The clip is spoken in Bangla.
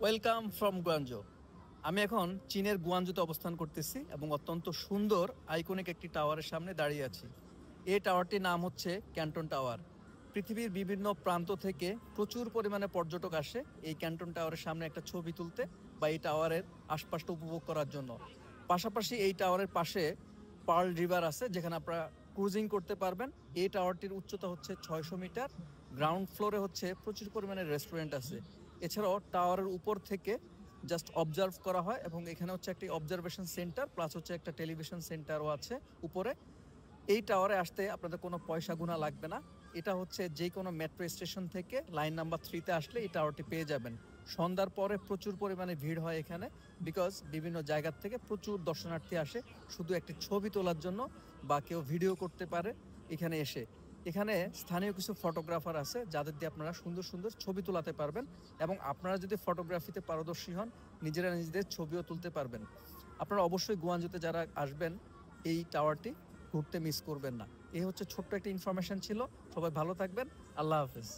Welcome from গুয়াঞ্জো। আমি এখন চীনের গুয়াঞ্জোতে অবস্থান করতেছি এবং অত্যন্ত সুন্দর আইকনিক একটি টাওয়ারের সামনে দাঁড়িয়ে আছি। এই টাওয়ারটির নাম হচ্ছে ক্যান্টন টাওয়ার। পৃথিবীর বিভিন্ন প্রান্ত থেকে প্রচুর পরিমাণে পর্যটক আসে এই ক্যান্টন টাওয়ারের সামনে একটা ছবি তুলতে বা এই টাওয়ারের আশপাশটা উপভোগ করার জন্য। পাশাপাশি এই টাওয়ারের পাশে পার্ল রিভার আছে, যেখানে আপনারা ক্রুজিং করতে পারবেন। এই টাওয়ারটির উচ্চতা হচ্ছে 600 মিটার। গ্রাউন্ড ফ্লোরে হচ্ছে প্রচুর পরিমাণে রেস্টুরেন্ট আছে। এছাড়াও টাওয়ারের উপর থেকে জাস্ট অবজার্ভ করা হয় এবং এখানে হচ্ছে একটি অবজারভেশন সেন্টার প্লাস হচ্ছে একটা টেলিভিশন সেন্টারও আছে উপরে। এই টাওয়ারে আসতে আপনাদের কোনো পয়সা গুনা লাগবে না। এটা হচ্ছে যে কোনো মেট্রো স্টেশন থেকে লাইন নাম্বার 3-তে আসলে এই টাওয়ারটি পেয়ে যাবেন। সন্ধ্যার পরে প্রচুর পরিমাণে ভিড় হয় এখানে, বিকজ বিভিন্ন জায়গার থেকে প্রচুর দর্শনার্থী আসে শুধু একটি ছবি তোলার জন্য বা কেউ ভিডিও করতে পারে এখানে এসে। এখানে স্থানীয় কিছু ফটোগ্রাফার আছে যাদের দিয়ে আপনারা সুন্দর সুন্দর ছবি তোলাতে পারবেন এবং আপনারা যদি ফটোগ্রাফিতে পারদর্শী হন নিজেরা নিজেদের ছবিও তুলতে পারবেন। আপনারা অবশ্যই গুয়াঞ্জোতে যারা আসবেন এই টাওয়ারটি ঘুরতে মিস করবেন না। এই হচ্ছে ছোট্ট একটা ইনফরমেশন ছিল। সবাই ভালো থাকবেন। আল্লাহ হাফেজ।